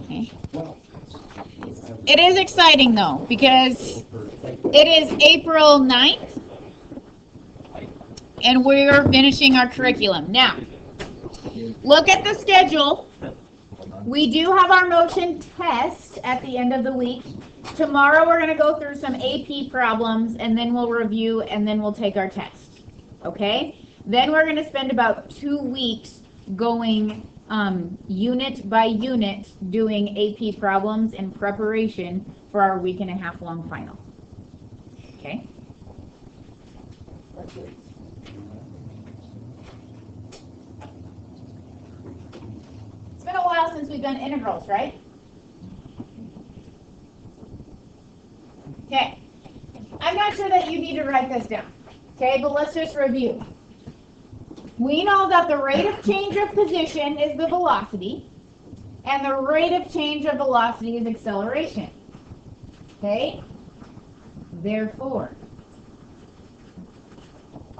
Okay. It is exciting though, because it is April 9th and we're finishing our curriculum. Now, look at the schedule. We do have our motion test at the end of the week. Tomorrow we're going to go through some AP problems, and then we'll review, and then we'll take our test. Okay? Then we're going to spend about 2 weeks going unit by unit doing AP problems in preparation for our week-and-a-half long final. Okay? Let's do it. It's been a while since we've done integrals, right? Okay. I'm not sure that you need to write this down. Okay, but let's just review. We know that the rate of change of position is the velocity, and the rate of change of velocity is acceleration. Okay? Therefore,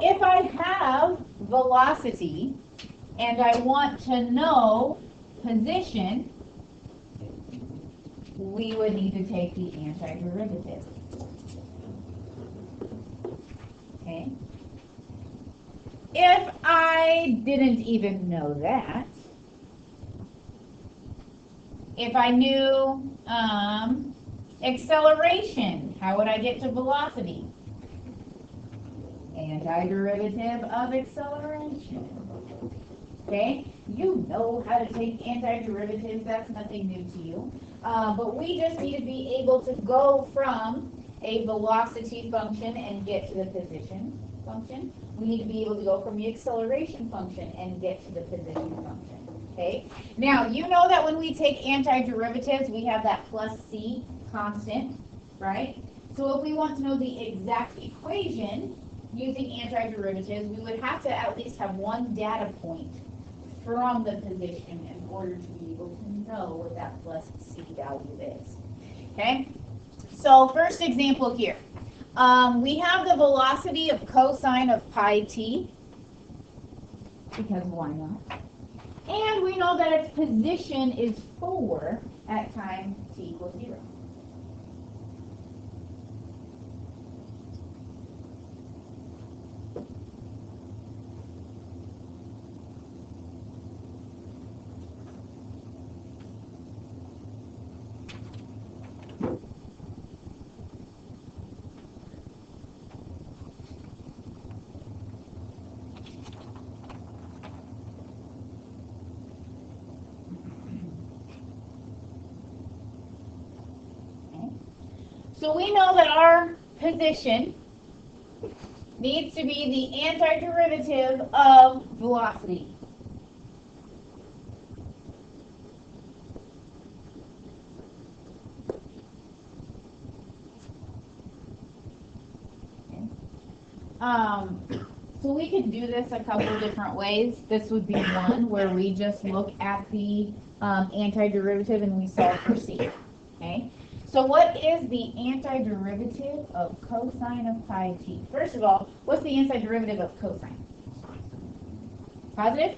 if I have velocity and I want to know position, we would need to take the antiderivative. Okay? If I didn't even know that, if I knew acceleration, how would I get to velocity? Antiderivative of acceleration. Okay? You know how to take antiderivatives. That's nothing new to you. But we just need to be able to go from a velocity function and get to the position function. We need to be able to go from the acceleration function and get to the position function. Okay? Now, you know that when we take antiderivatives, we have that plus c constant, right? So if we want to know the exact equation using antiderivatives, we would have to at least have one data point from the position in order to be able to know what that plus c value is. Okay? So first example here. We have the velocity of cosine of pi t, because why not? And we know that its position is 4 at time t equals 0. So we know that our position needs to be the antiderivative of velocity. So we could do this a couple of different ways. This would be one where we just look at the antiderivative and we solve for c. Okay. So what is the antiderivative of cosine of pi t? First of all, what's the antiderivative of cosine? Positive?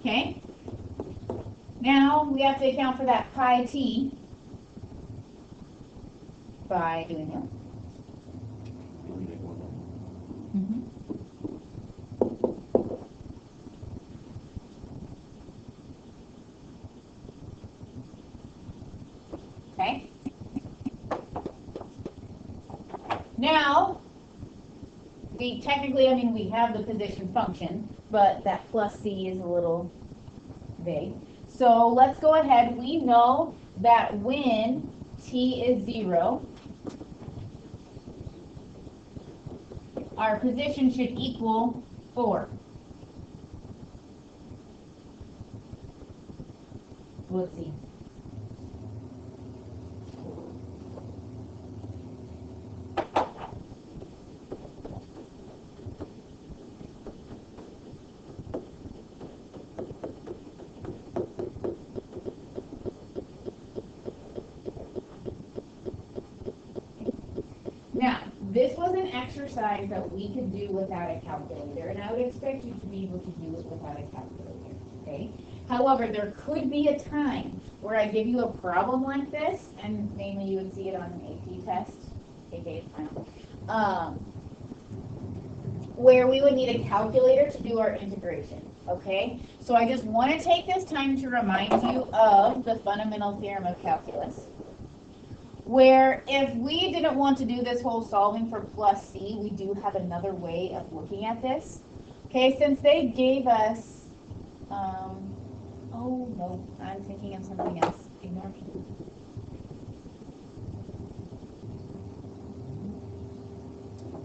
Okay. Now we have to account for that pi t by doing this. Okay. Now, we technically, we have the position function, but that plus c is a little vague. So let's go ahead. We know that when t is 0, our position should equal 4. Let's see. Now, this was an exercise that we could do without a calculator, and I would expect you to be able to do it without a calculator, okay? However, there could be a time where I give you a problem like this, and mainly you would see it on an AP test, aka final, where we would need a calculator to do our integration, okay? So I just want to take this time to remind you of the fundamental theorem of calculus, where if we didn't want to do this whole solving for plus c, we do have another way of looking at this. Okay, since they gave us, oh no, I'm thinking of something else. Ignore me.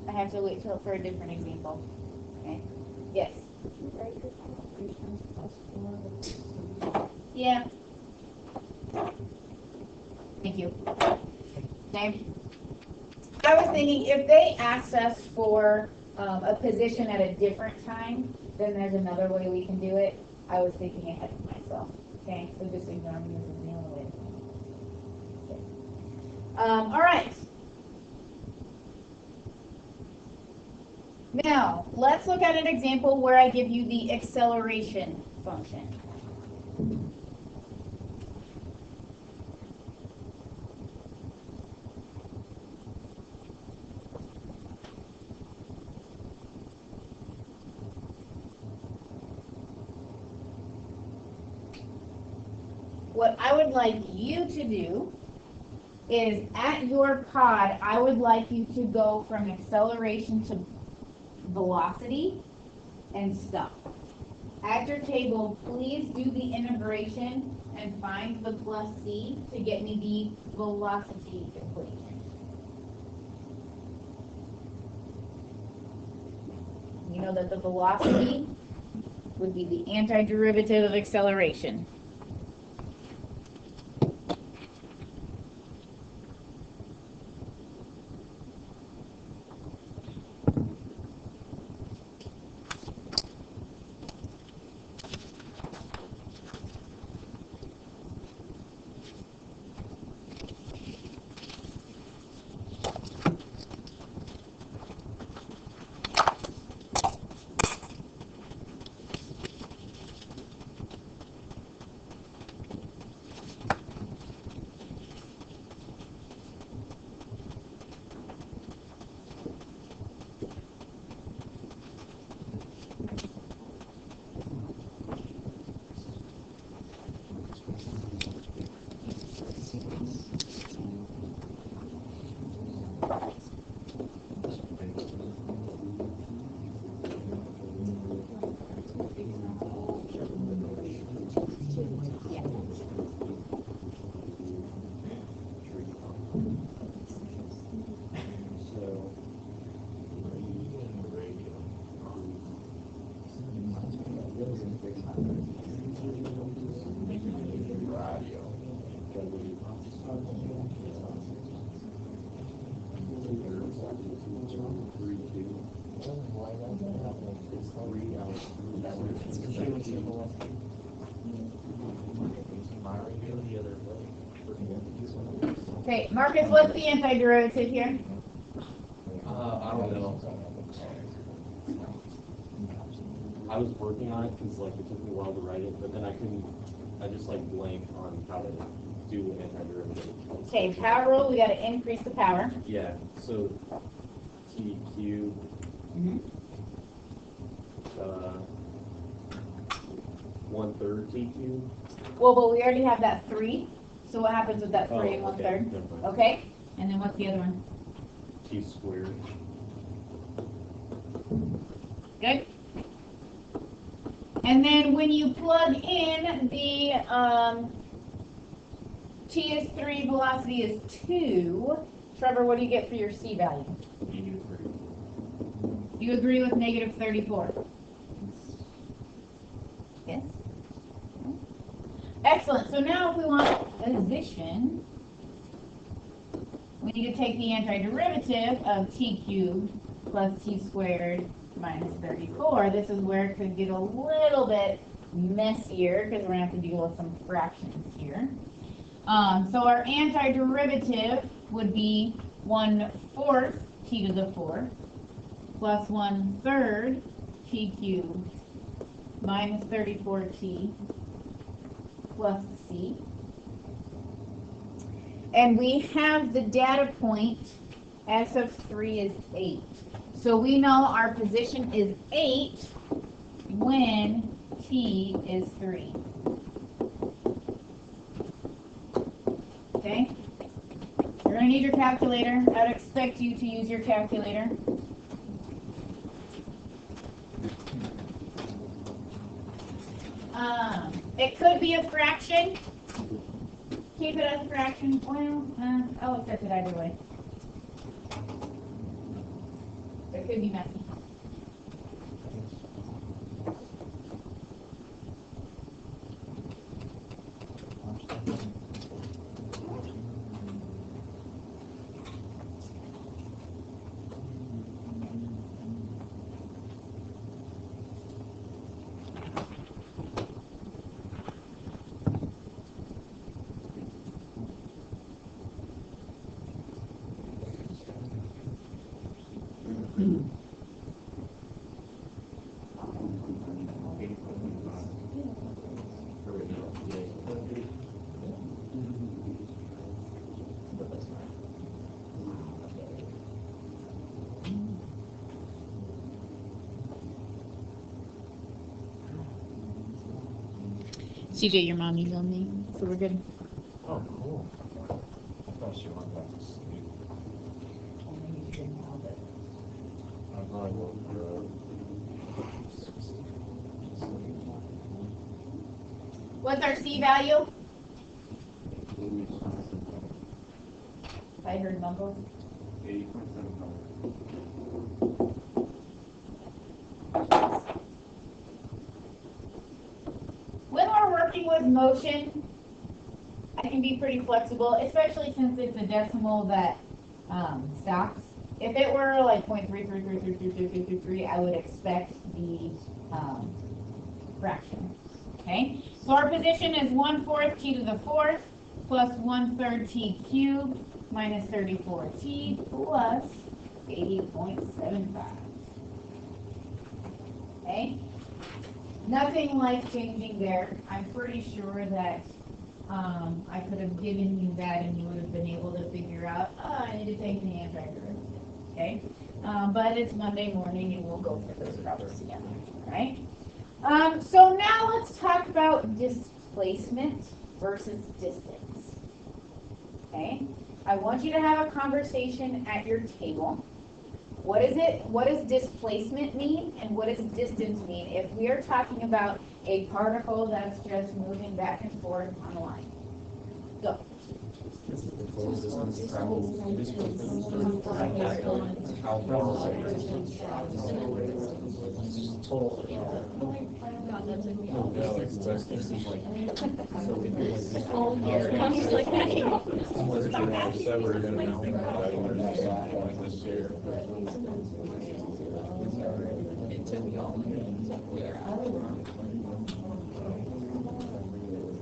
I have to wait for a different example. Okay. Yes. Yeah. Thank you. Okay. I was thinking if they asked us for a position at a different time, then there's another way we can do it. I was thinking ahead of myself. Okay, so just ignore me. This is the only way. Okay. All right. Now, let's look at an example where I give you the acceleration function. What I would like you to do is at your pod, I would like you to go from acceleration to velocity and stop. At your table, please do the integration and find the plus c to get me the velocity equation. You know that the velocity would be the antiderivative of acceleration. Okay, Marcus, what's the antiderivative here? I don't know. I was working on it because like it took me a while to write it, but then I just like blanked on how to do antiderivative. Okay, power rule, we got to increase the power. Yeah, so t cubed, 1/3 t cubed. Well, but we already have that 3. So what happens with that 3 and 1/3? Okay. Okay, and then what's the other one? T squared. Good. And then when you plug in the t is 3, velocity is 2, Trevor, what do you get for your c value? -34. You agree with -34? Yes. Excellent. So now if we want position, we need to take the antiderivative of t cubed plus t squared minus 34. This is where it could get a little bit messier because we're going to have to deal with some fractions here. So our antiderivative would be 1/4 t to the 4th plus 1/3 t cubed minus 34t plus c. And we have the data point, s of 3 is 8. So we know our position is 8 when t is 3. Okay? You're going to need your calculator. I would expect you to use your calculator. It could be a fraction. Keep it as a fraction. Well, I'll accept it either way. It could be messy. CJ, your mom emailed me, so we're good. Oh, cool. I thought she went back to sleep. I thought I woke her up. What's our C value? I heard mumbles. 80.75. When we're working with motion, I can be pretty flexible, especially since it's a decimal that stocks. If it were like 0.3333333, I would expect the fraction. Okay, so our position is 1/4 t to the 4th plus 1/3 t cubed minus 34t plus 80.75. Okay, nothing life-changing there. I'm pretty sure that I could have given you that and you would have been able to figure out, oh, I need to take the antiderivative. Okay, but it's Monday morning and we'll go through those problems together. Right? So now let's talk about displacement versus distance. Okay, I want you to have a conversation at your table. What is it? What does displacement mean and what does distance mean if we are talking about a particle that's just moving back and forth on a line? Go.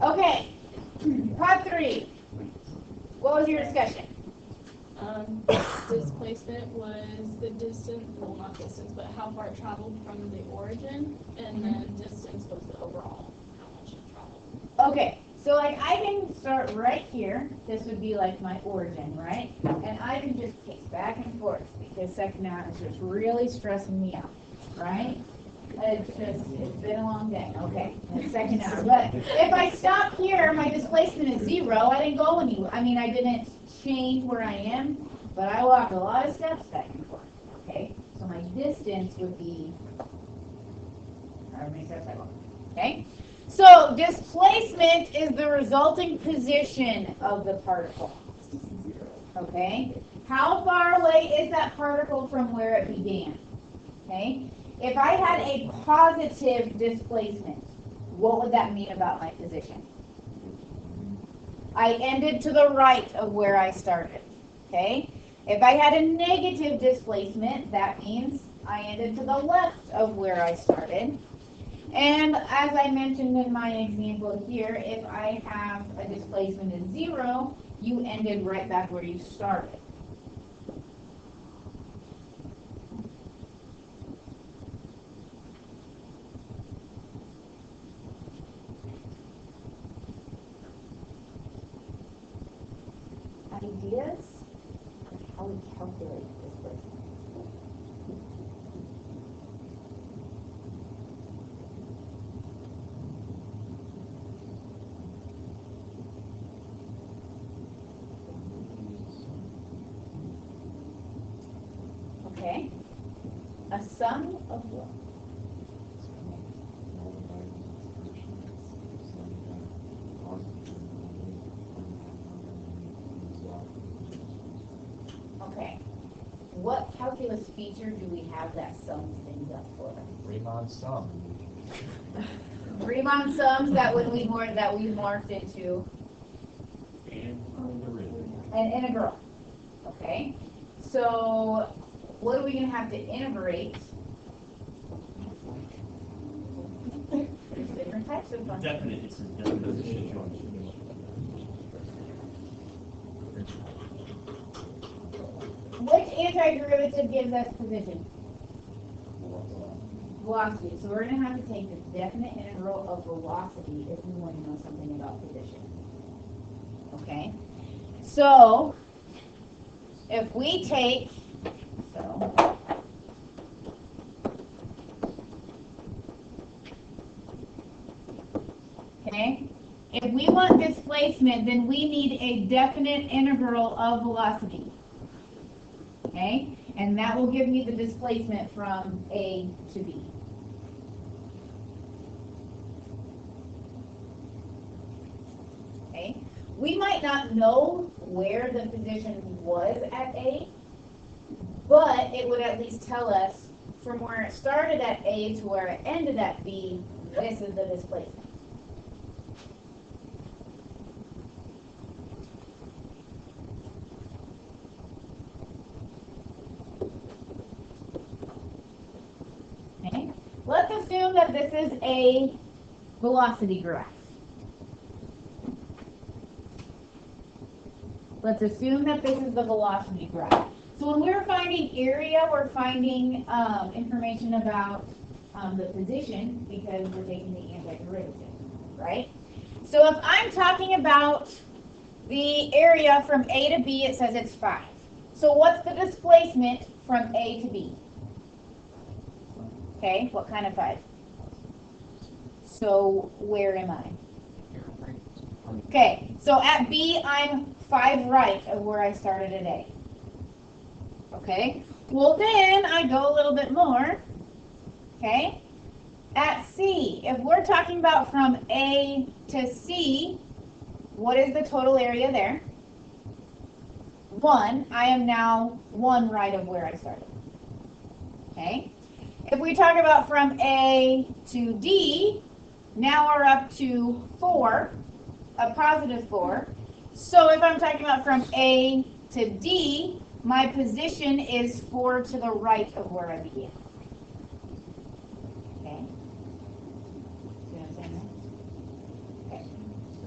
Okay, part 3. What was your discussion? Displacement was the distance, well not distance, but how far it traveled from the origin, and then distance was the overall, how much it traveled. Okay, so like I can start right here. This would be like my origin, right? And I can just pace back and forth because second hour is just really stressing me out, right? It's been a long day. Okay, it's second hour. But if I stop here, my displacement is 0. I didn't go anywhere. I mean, I didn't change where I am, but I walked a lot of steps back and forth. Okay, so my distance would be however many steps I walk. Okay, so displacement is the resulting position of the particle. Okay, how far away is that particle from where it began? Okay. If I had a positive displacement, what would that mean about my position? I ended to the right of where I started. Okay? If I had a negative displacement, that means I ended to the left of where I started. And as I mentioned in my example here, if I have a displacement of 0, you ended right back where you started. ideas of how we calculate displacement? Okay. A sum of what? Okay. What calculus feature do we have that sums things up for us? Riemann sum. Riemann sums that when we morphed into an integral. Okay. So what are we going to have to integrate? There's different types of functions. Definite, it's a definite function. Which antiderivative gives us position? Velocity. So we're going to have to take the definite integral of velocity if we want to know something about position. Okay? So, if we take, okay, if we want displacement, then we need a definite integral of velocity. Okay? And that will give me the displacement from A to B. Okay? We might not know where the position was at A, but it would at least tell us from where it started at A to where it ended at B, this is the displacement. Okay? Let's assume that this is a velocity graph. Let's assume that this is the velocity graph. So when we're finding area, we're finding information about the position because we're taking the antiderivative, right? So if I'm talking about the area from A to B, it says it's 5. So what's the displacement from A to B? Okay, what kind of 5? So where am I? Okay, so at B, I'm 5 right of where I started at A. Okay, well then I go a little bit more. Okay, at C, if we're talking about from A to C, what is the total area there? 1. I am now 1 right of where I started. Okay, if we talk about from A to D, now we're up to 4, a positive 4. So if I'm talking about from A to D, my position is 4 to the right of where I began. Okay? See what I'm saying there? Okay.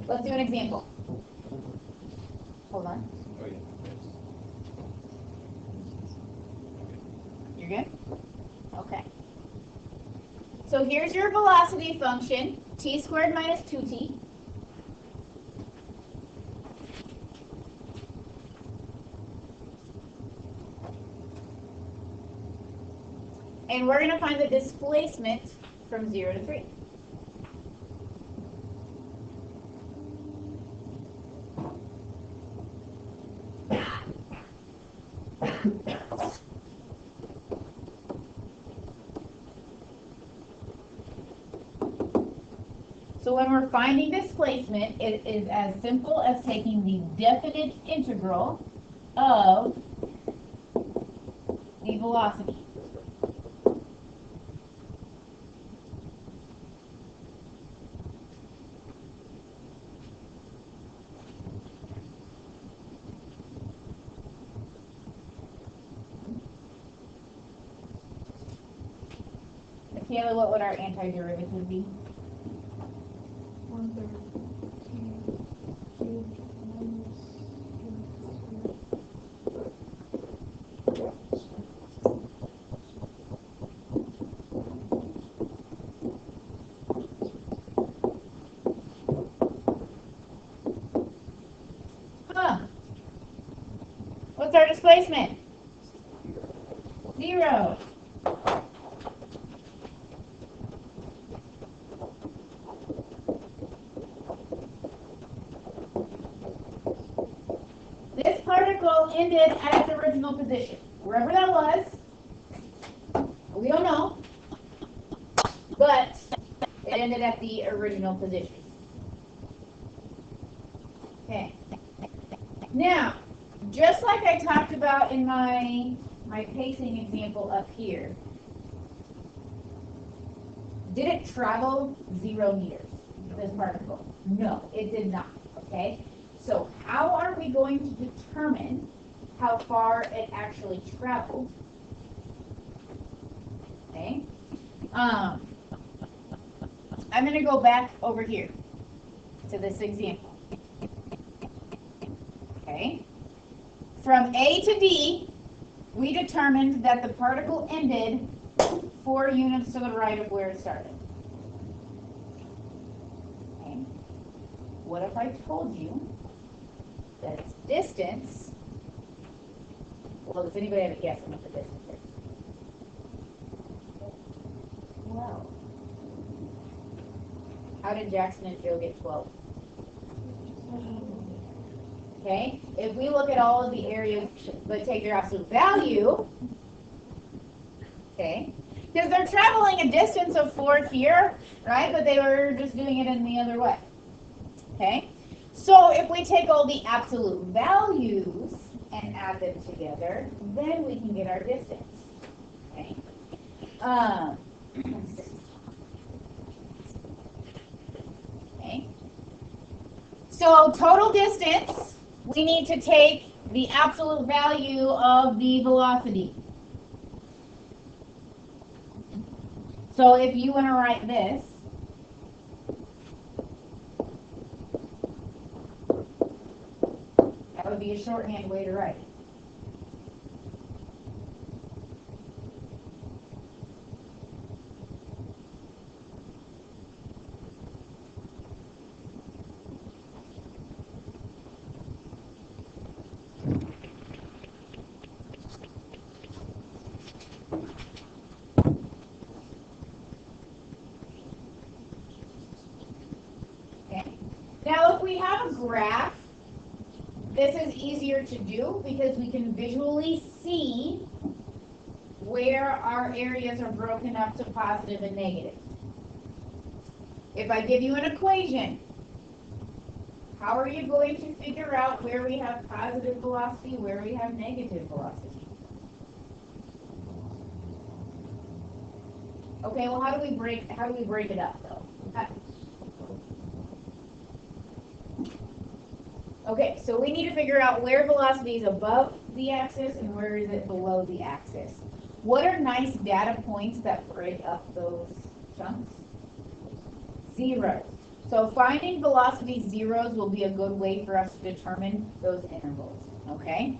Let's do an example. Hold on. Oh, yeah. You're good? Okay. So here's your velocity function, t squared minus 2t. And we're going to find the displacement from 0 to 3. So when we're finding displacement, it is as simple as taking the definite integral of the velocity. Michaela, what would our antiderivative be? 1/3 cubed minus Huh. What's our displacement? 0. This particle ended at its original position. Wherever that was, we don't know, but it ended at the original position. Okay. Now, just like I talked about in my pacing example up here, did it travel 0 meters, this particle? No, it did not, okay? So how are we going to determine how far it actually traveled? Okay. I'm going to go back over here to this example. Okay. From A to D, we determined that the particle ended 4 units to the right of where it started. Okay. What if I told you that its distance, well, does anybody have a guess on what the distance is? 12. How did Jackson and Joe get 12? Okay, if we look at all of the areas but take their absolute value, okay, because they're traveling a distance of 4 here, right, but they were just doing it in the other way, okay? So if we take all the absolute values and add them together, then we can get our distance, okay? Okay. So total distance, we need to take the absolute value of the velocity. So if you want to write this, that would be a shorthand way to write it. Now, if we have a graph, this is easier to do because we can visually see where our areas are broken up to positive and negative. If I give you an equation, how are you going to figure out where we have positive velocity, where we have negative velocity? Okay, well, how do we break it up though? Okay, so we need to figure out where velocity is above the axis and where is it below the axis. What are nice data points that break up those chunks? Zeros. So finding velocity zeros will be a good way for us to determine those intervals, okay?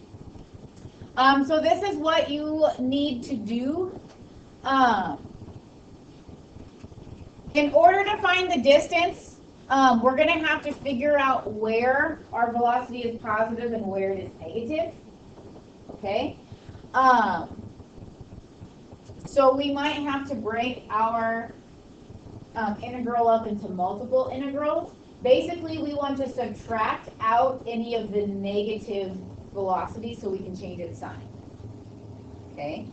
So this is what you need to do. In order to find the distance, we're going to have to figure out where our velocity is positive and where it is negative. Okay? So we might have to break our integral up into multiple integrals. Basically, we want to subtract out any of the negative velocity so we can change its sign. Okay?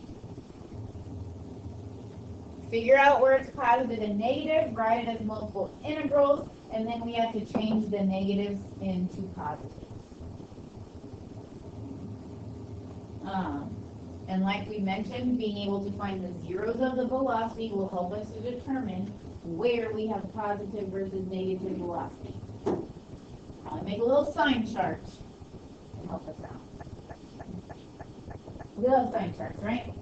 Figure out where it's positive and negative, write it as multiple integrals, and then we have to change the negatives into positives. And like we mentioned, being able to find the zeros of the velocity will help us to determine where we have positive versus negative velocity. I'll make a little sign chart to help us out. We love sign charts, right?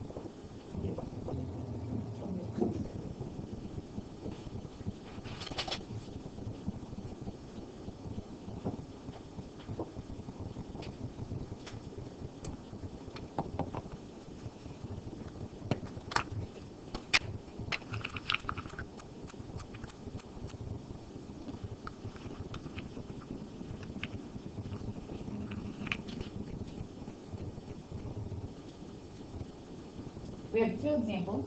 We have two examples.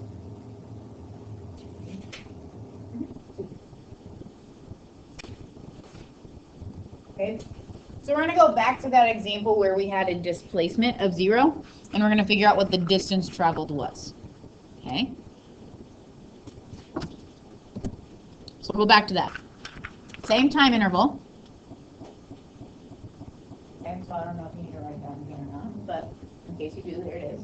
Okay, so we're gonna go back to that example where we had a displacement of 0, and we're gonna figure out what the distance traveled was. Okay? So we'll go back to that. Same time interval. Okay, so I don't know if you need to write that again or not, but in case you do, there it is.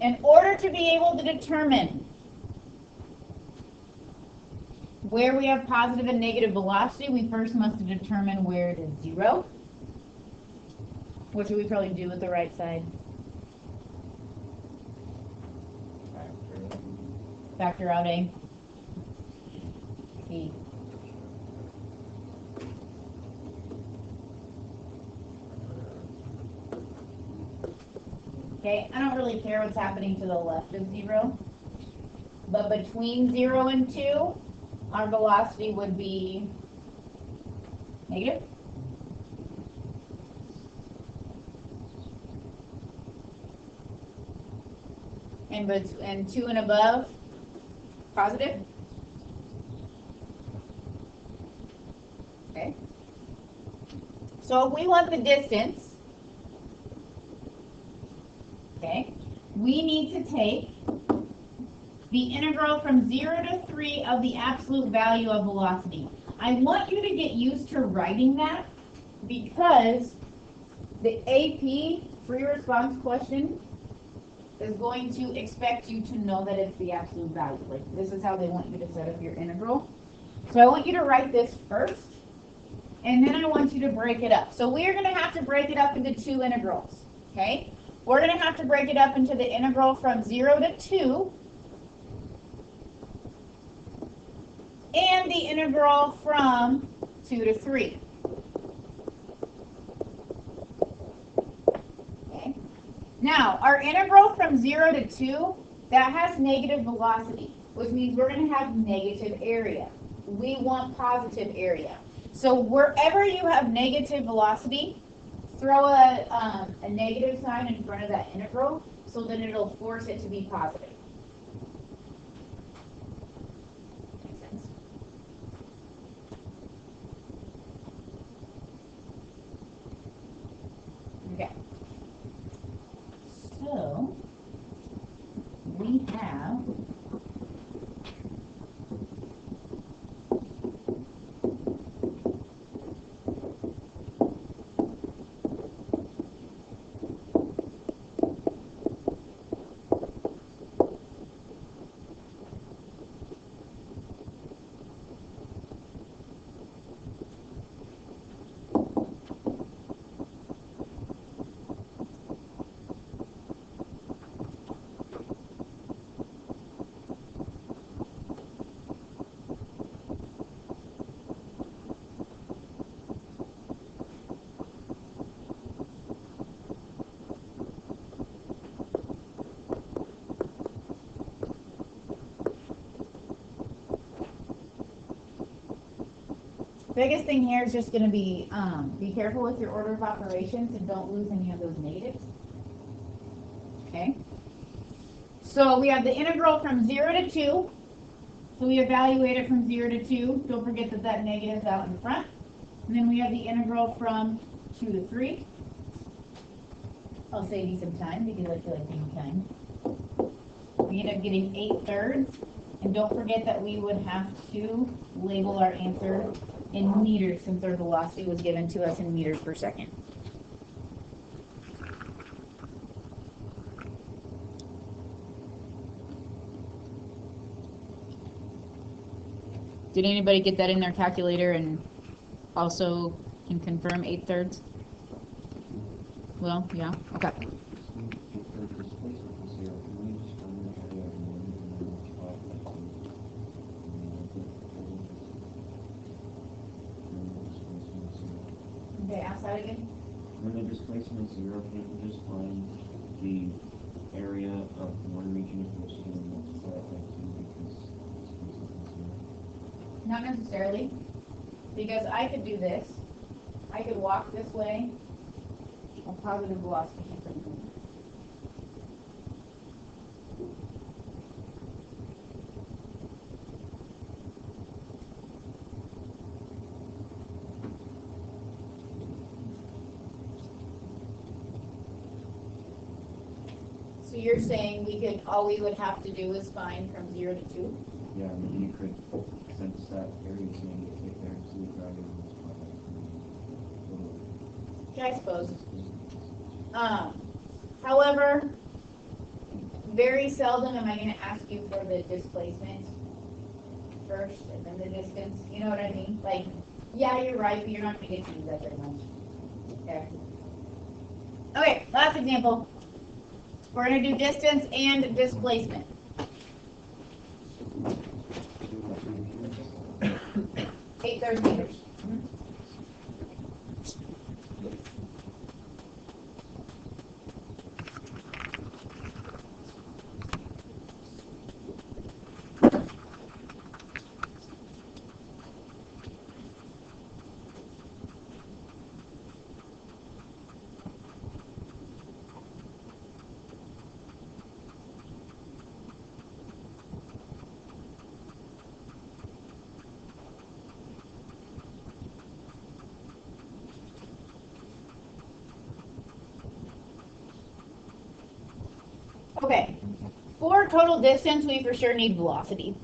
In order to be able to determine where we have positive and negative velocity, we first must determine where it is 0. What should we probably do with the right side? Factor out A. B. Okay, I don't really care what's happening to the left of 0, but between 0 and 2, our velocity would be negative. And 2 and above, positive. Okay. So if we want the distance, okay, we need to take the integral from 0 to 3 of the absolute value of velocity. I want you to get used to writing that because the AP free response question is going to expect you to know that it's the absolute value. Like, this is how they want you to set up your integral. So I want you to write this first, and then I want you to break it up. So we're going to have to break it up into two integrals, okay? We're going to have to break it up into the integral from 0 to 2 and the integral from 2 to 3. Okay. Now, our integral from 0 to 2, that has negative velocity, which means we're going to have negative area. We want positive area. So wherever you have negative velocity, throw a negative sign in front of that integral so that it'll force it to be positive. Makes sense? Okay. So we have biggest thing here is just going to be careful with your order of operations and don't lose any of those negatives. Okay. So we have the integral from 0 to 2. So we evaluate it from 0 to 2. Don't forget that that negative is out in front. And then we have the integral from 2 to 3. I'll save you some time because I feel like taking time. We end up getting 8/3. And don't forget that we would have to label our answer in meters since our velocity was given to us in meters per second. Did anybody get that in their calculator and also can confirm 8/3? Well, yeah, okay. Okay, ask that again. When the displacement is 0, can't we just find the area of one region of Michigan and multiply it by 2 because displacement is 0? Not necessarily, because I could do this. I could walk this way a positive velocity. So you're saying all we would have to do is find from 0 to 2? Yeah, maybe you could, since that area is going to take there, so we drive in. Yeah, I suppose. However, very seldom am I going to ask you for the displacement first and then the distance. You know what I mean? Like, yeah, you're right, but you're not going to get to use that very much. Okay. Okay, last example. We're going to do distance and displacement. 8 meters. Okay, for total distance, we for sure need velocity.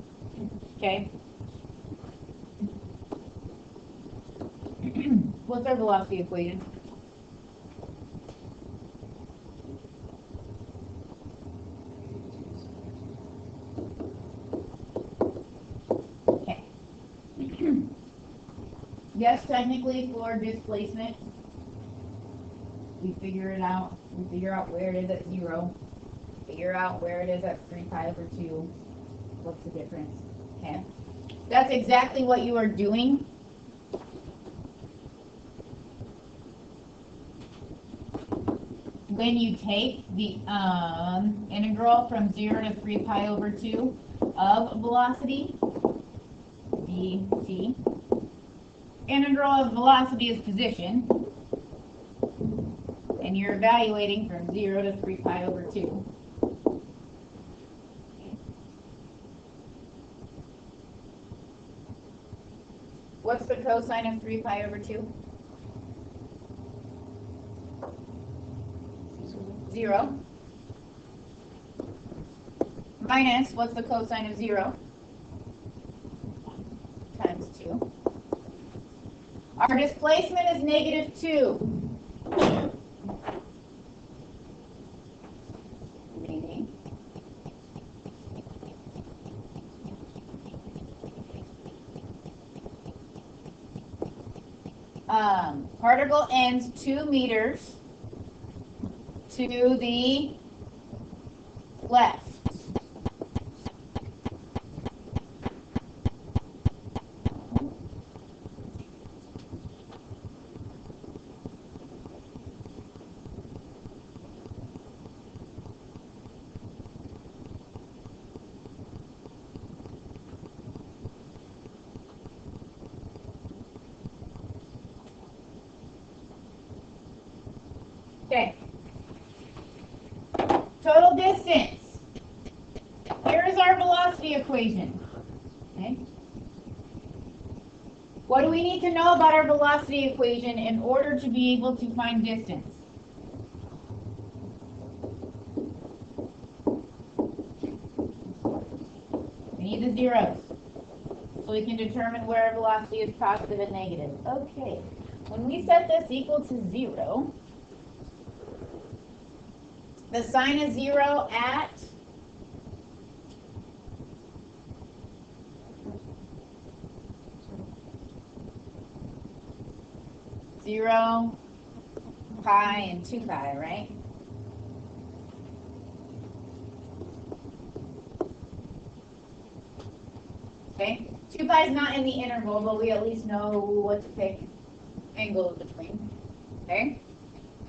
Okay. What's our velocity equation? Okay. Yes, technically for displacement, we figure it out. We figure out where it is at 0. Figure out where it is at 3 pi over 2. What's the difference? Okay. That's exactly what you are doing. When you take the integral from 0 to 3 pi over 2 of velocity, dt. Integral of velocity is position. And you're evaluating from 0 to 3 pi over 2. What's the cosine of 3 pi over 2? 0. Minus, what's the cosine of 0? Times 2. Our displacement is negative 2. Meaning particle ends 2 meters to the left. Okay. Total distance. Here is our velocity equation. Okay. What do we need to know about our velocity equation in order to be able to find distance? We need the zeros, so we can determine where our velocity is positive and negative. Okay. When we set this equal to 0, the sign is 0 at zero, pi, and 2 pi, right? Okay, 2 pi is not in the interval, but we at least know what to pick angles between. Okay?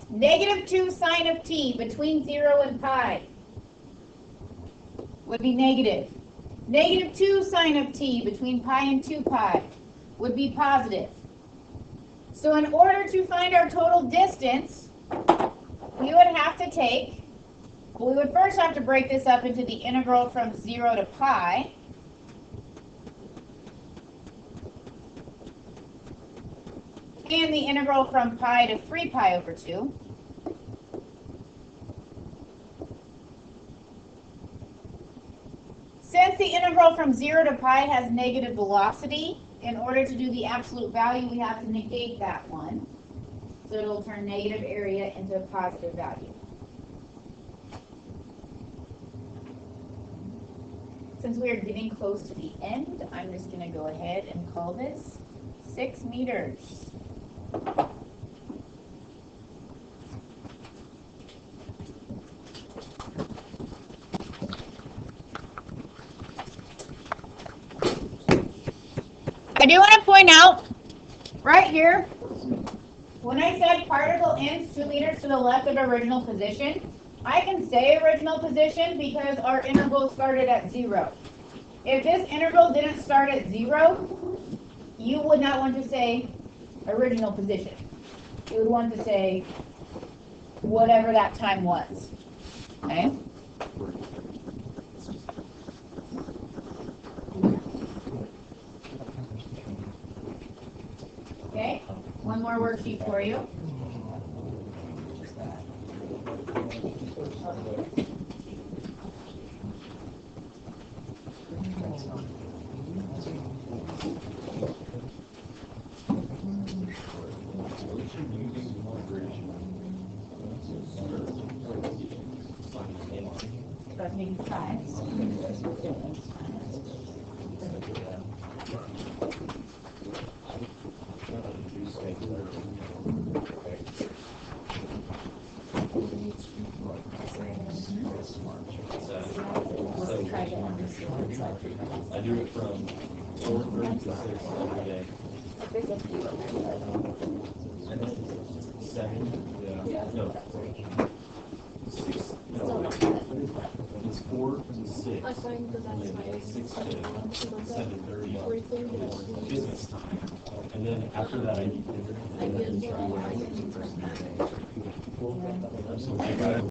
Negative 2 sine of t between 0 and pi would be negative. Negative 2 sine of t between pi and 2 pi would be positive. So in order to find our total distance, we would have to take, we would first have to break this up into the integral from 0 to pi. And the integral from pi to 3 pi over 2. Since the integral from 0 to pi has negative velocity, in order to do the absolute value, we have to negate that one. So it'll turn negative area into a positive value. Since we are getting close to the end, I'm just going to go ahead and call this 6 meters. I do want to point out, right here, when I said particle ends 2 meters to the left of original position, I can say original position because our interval started at 0. If this interval didn't start at 0, you would not want to say original position. You would want to say whatever that time was. Okay? Okay, one more worksheet for you. But maybe 5. Let's try that. I do it from 4:30 to 6 every day. And then 7, no, 6, no, it's 4 to 6. I find that that's And my then 6 to 7:30 briefly. business time. And then after that, I eat dinner. I get And then more. I